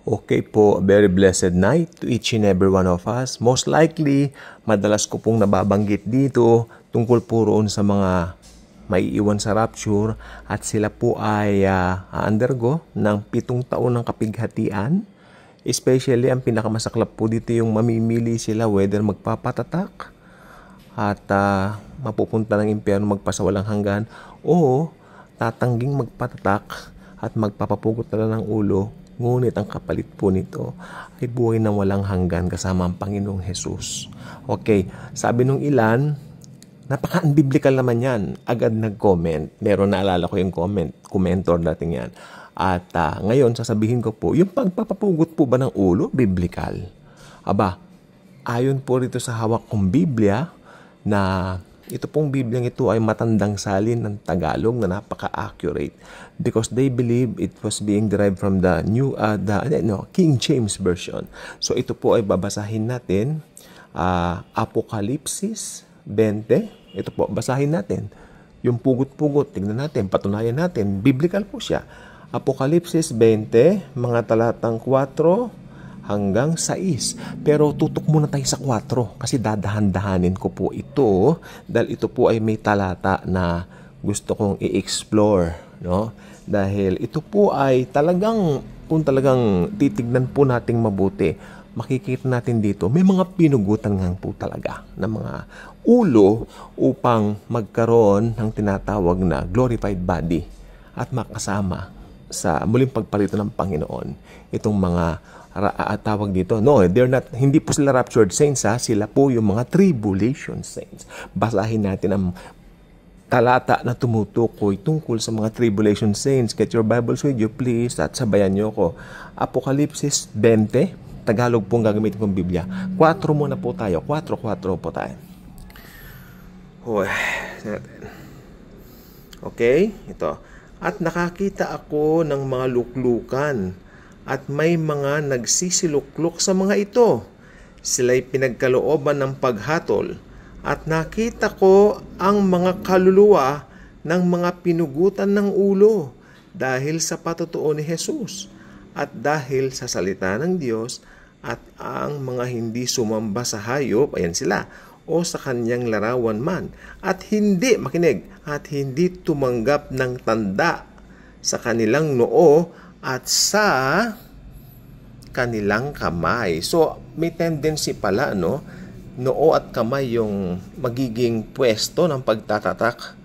Okay po, very blessed night to each and every one of us. Most likely, madalas ko pong nababanggit dito tungkol po roon sa mga maiiwan sa rapture at sila po ay undergo ng 7 taon ng kapighatian. Especially, ang pinakamasaklap po dito yung mamimili sila whether magpapatatak at mapupunta ng impyerno magpasawalang hanggan o tatangging magpatatak at magpapapugot na ng ulo. Ngunit ang kapalit po nito ay buhay na walang hanggan kasama ang Panginoong Jesus. Okay, sabi nung ilan, napaka-unbiblical naman yan. Agad nag-comment. Meron naalala ko yung commentor natin yan. At ngayon, sasabihin ko po, yung pagpapapugot po ba ng ulo, biblical? Aba, ayon po rito sa hawak kong Biblia, na ito pong Bibliang ito ay matandang salin ng Tagalog na napaka-accurate because they believe it was being derived from the King James Version. So ito po ay babasahin natin, Apokalipsis 20. Ito po, basahin natin. Yung pugot-pugot, tignan natin, patunayan natin. Biblical po siya. Apokalipsis 20, mga talatang 4 hanggang 6. Pero tutok muna tayo sa 4 kasi dadahan-dahanin ko po ito dahil ito po ay may talata na gusto kong i-explore, no? Dahil ito po ay kung talagang titignan po nating mabuti, makikita natin dito may mga pinugutan nga po talaga na mga ulo upang magkaroon ng tinatawag na glorified body at makasama sa muling pagparito ng Panginoon itong mga tawag dito. No, hindi po sila raptured saints, sila po yung mga tribulation saints. Basahin natin ang talata na tumutukoy tungkol sa mga tribulation saints. Get your Bibles with you please at sabayan nyo ko. Apokalipsis 20, Tagalog pong gagamitin kong Biblia. 4 muna po tayo. 4 po tayo. Okay, ito. At nakakita ako ng mga luklukan at may mga nagsisiluklok sa mga ito. Sila'y pinagkalooban ng paghatol at nakita ko ang mga kaluluwa ng mga pinugutan ng ulo dahil sa patutuo ni Jesus at dahil sa salita ng Diyos at ang mga hindi sumamba sa hayop, ayan sila, o sa kanyang larawan man at hindi, makinig, at hindi tumanggap ng tanda sa kanilang noo at sa kanilang kamay. So, may tendency pala, no? Noo at kamay yung magiging pwesto ng pagtatatak.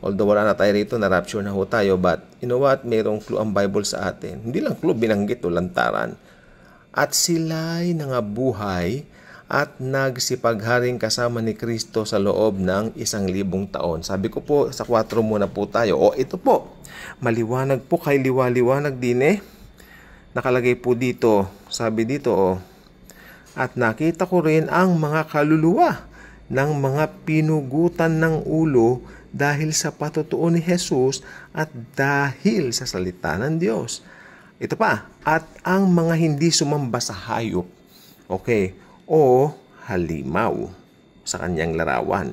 Although wala na tayo rito, na-rapture na ho tayo. But, you know what? Mayroong clue ang Bible sa atin. Hindi lang clue, binanggit o lantaran. At sila'y nangabuhay at nagsipagharing kasama ni Kristo sa loob ng 1,000 taon. Sabi ko po, sa 4 muna po tayo. O, ito po. Maliwanag po kay liwaliwanag din Nakalagay po dito, sabi dito at nakita ko rin ang mga kaluluwa ng mga pinugutan ng ulo dahil sa patutuo ni Jesus at dahil sa salita ng Diyos. Ito pa, at ang mga hindi sumamba sa hayop, okay, o halimaw sa kanyang larawan.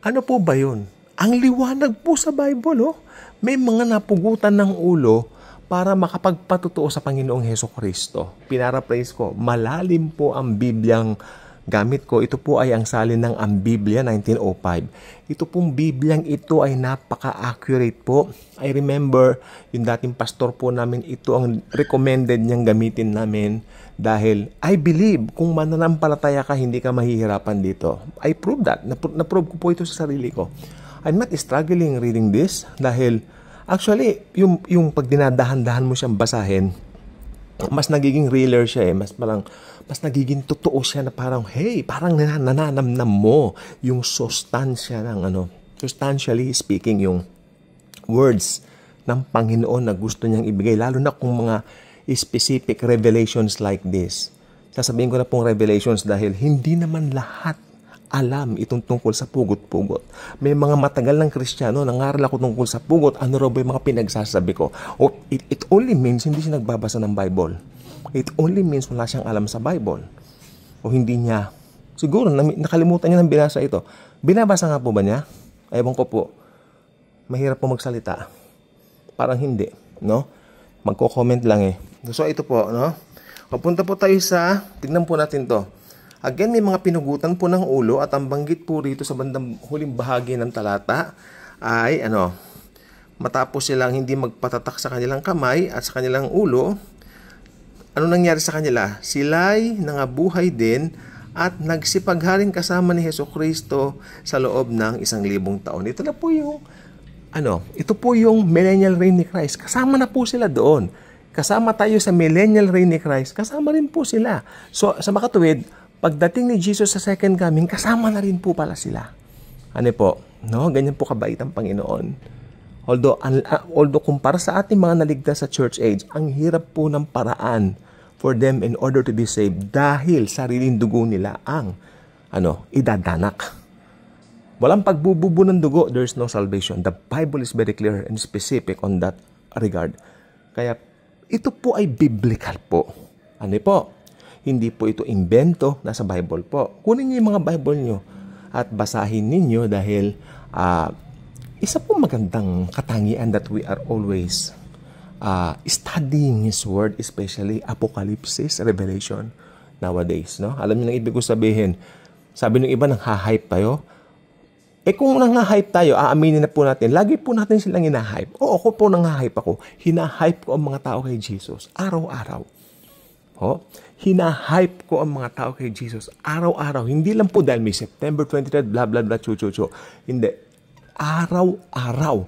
Ano po ba yun? Ang liwanag po sa Bible, may mga napugutan ng ulo para makapagpatutuo sa Panginoong Hesukristo. Pinaraphrase ko, malalim po ang Bibliang gamit ko. Ito po ay ang salin ng Ang Biblia 1905. Ito pong Bibliang ito ay napaka-accurate po. I remember, yung dating pastor po namin, ito ang recommended niyang gamitin namin dahil I believe kung mananampalataya ka, hindi ka mahihirapan dito. I prove that. Na-prove ko po ito sa sarili ko. I'm not struggling reading this dahil actually, yung pag dinadahan-dahan mo siyang basahin, mas nagiging realer siya mas nagiging totoo siya na parang, hey, parang nananamnam mo yung sustansya ng substantially speaking, yung words ng Panginoon na gusto niyang ibigay, lalo na kung mga specific revelations like this. Sasabihin ko na pong revelations dahil hindi naman lahat alam itong tungkol sa pugot-pugot. May mga matagal ng Kristiyano, nangaral ako tungkol sa pugot, ano raw ba yung mga pinagsasabi ko? It only means hindi siya nagbabasa ng Bible. It only means wala siyang alam sa Bible. O hindi niya, siguro nakalimutan niya ng binasa ito. Binabasa nga po ba niya? Ewan ko po. Mahirap po magsalita. Parang hindi, no? Magko-comment lang eh. So ito po, no? Papunta po tayo sa, tignan po natin to. Again, may mga pinugutan po ng ulo at ang banggit po rito sa bandang huling bahagi ng talata ay matapos silang hindi magpatatak sa kanilang kamay at sa kanilang ulo, ano nangyari sa kanila? Sila'y nangabuhay din at nagsipagharing kasama ni Hesukristo sa loob ng 1,000 taon. Ito na po yung ito po yung millennial reign ni Christ. Kasama na po sila doon. Kasama tayo sa millennial reign ni Christ. Kasama rin po sila. So, sa makatuwid, pagdating ni Jesus sa second coming, kasama na rin po pala sila. Ano po? No? Ganyan po kabait ang Panginoon. Although kumpara sa ating mga naligtas sa church age, ang hirap po ng paraan for them in order to be saved dahil sariling dugo nila ang idadanak. Walang pagbububo ng dugo, there's no salvation. The Bible is very clear and specific on that regard. Kaya ito po ay biblical po. Ano po? Hindi po ito invento, nasa Bible po. Kunin niyo yung mga Bible niyo at basahin ninyo dahil isa po magandang katangian that we are always studying His Word, especially Apocalypse, Revelation nowadays. No? Alam niyo na ibig ko sabihin. Sabi ng iba, nang-hype tayo. Kung nang-hype tayo, aaminin na po natin, lagi po natin silang hina-hype. Oo, ako po nang-hype ako. Hina-hype ko ang mga tao kay Jesus araw-araw. Hina-hype ko ang mga tao kay Jesus araw-araw. Hindi lang po dahil may September 23, blah, blah, blah, chu-chu-chu. Hindi. Araw-araw.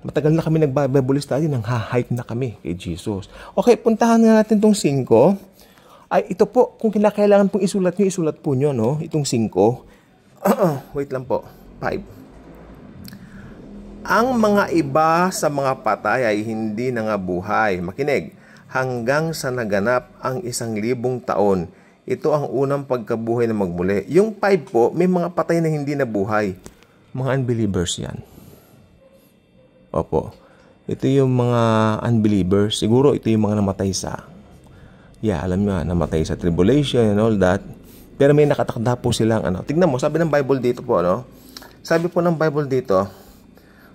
Matagal na kami nag-Bible study, nang-hype na kami kay Jesus. Okay, puntahan na natin itong 5. Ay, ito po, kung kinakailangan pong isulat nyo, isulat po nyo, no? Itong 5. Wait lang po. 5. Ang mga iba sa mga patay ay hindi nangabuhay. Makinig. Hanggang sa naganap ang 1,000 taon. Ito ang unang pagkabuhay na magmuli. Yung 5 po, may mga patay na hindi nabuhay. Mga unbelievers yan. Opo. Ito yung mga unbelievers. Siguro ito yung mga namatay sa, alam nyo, namatay sa tribulation and all that. Pero may nakatakda po silang Tignan mo, sabi ng Bible dito po, Sabi po ng Bible dito,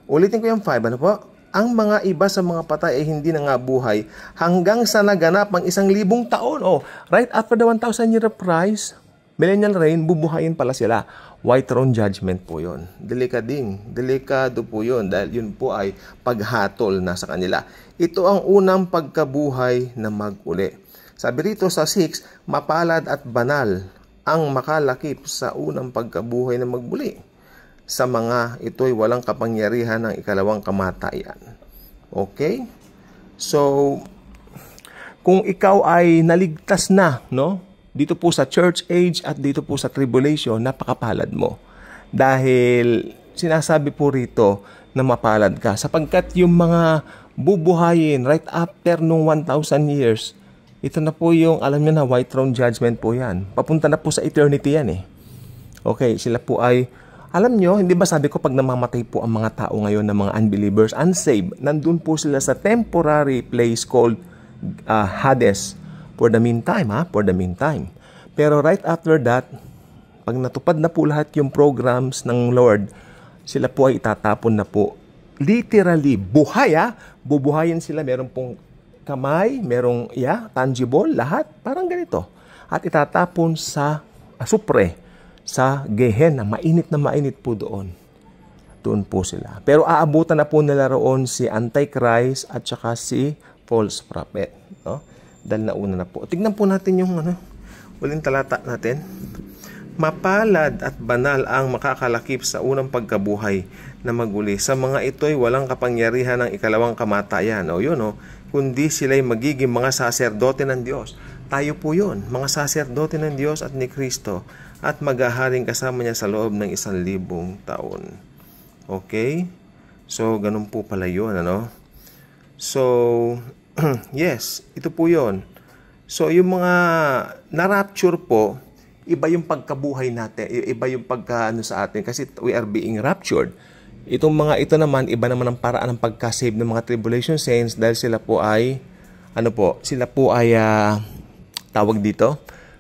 ulitin ko yung 5, po? Ang mga iba sa mga patay ay hindi nangabuhay hanggang sa naganap ang 1,000 taon. Right after the 1,000 year of Christ, millennial reign, bubuhayin pala sila. White throne judgment po yun. Delikado po yun dahil yun po ay paghatol na sa kanila. Ito ang unang pagkabuhay na mag-uli. Sabi rito sa 6, mapalad at banal ang makalakip sa unang pagkabuhay na magbuli. Sa mga ito'y walang kapangyarihan ng ikalawang kamatayan. Okay? So, kung ikaw ay naligtas na, dito po sa church age at dito po sa tribulation, napakapalad mo. Dahil sinasabi po rito na mapalad ka. Sapagkat yung mga bubuhayin right after nung 1,000 years, ito na po yung, alam niyo na, white throne judgment po yan. Papunta na po sa eternity yan eh. Okay, sila po ay, alam nyo, hindi ba sabi ko pag namamatay po ang mga tao ngayon ng mga unbelievers, unsaved, nandun po sila sa temporary place called Hades for the meantime, for the meantime. Pero right after that, pag natupad na po lahat yung programs ng Lord, sila po ay itatapon na po. Literally, buhay bubuhayin sila, meron pong kamay, merong tangible, lahat, parang ganito. At itatapon sa asupre, sa Gehenna, mainit na mainit po doon. Doon po sila. Pero aabutan na po nila roon si Antichrist at saka si false prophet. Dahil nauna na po. Tignan po natin yung uling talata natin. Mapalad at banal ang makakalakip sa unang pagkabuhay na maguli. Sa mga ito'y walang kapangyarihan ng ikalawang kamatayan. Kundi sila'y magiging mga saserdote ng Diyos. Tayo po yun, mga saserdote ng Diyos at ni Kristo. At maghaharing kasama niya sa loob ng 1,000 taon. Okay? So, ganun po pala yun, So, yes, ito po yun. So, yung mga na-rapture po, iba yung pagkabuhay natin, iba yung sa atin, kasi we are being raptured. Itong mga ito naman, iba naman ang paraan ng pagka-save ng mga tribulation saints dahil sila po ay, tawag dito,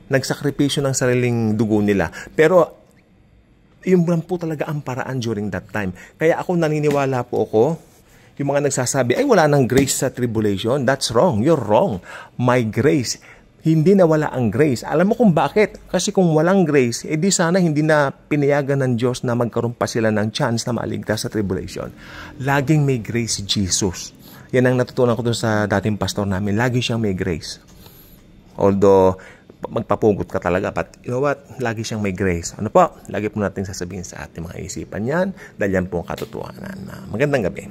nagsakripisyo ng sariling dugo nila. Pero, yun lang po talaga ang paraan during that time. Kaya ako naniniwala po ako, Yung mga nagsasabi, ay wala nang grace sa tribulation. That's wrong. You're wrong. My grace. Hindi na wala ang grace. Alam mo kung bakit? Kasi kung walang grace, edi sana hindi na pinayagan ng Diyos na magkaroon pa sila ng chance na maligtas sa tribulation. Laging may grace si Jesus. Yan ang natutunan ko dun sa dating pastor namin. Lagi siyang may grace. Although, magpapugot ka talaga. But you know what? Lagi siyang may grace. Ano po? Lagi po natin sasabihin sa ating mga isipan yan. Dahil yan po ang katotohanan. Magandang gabi.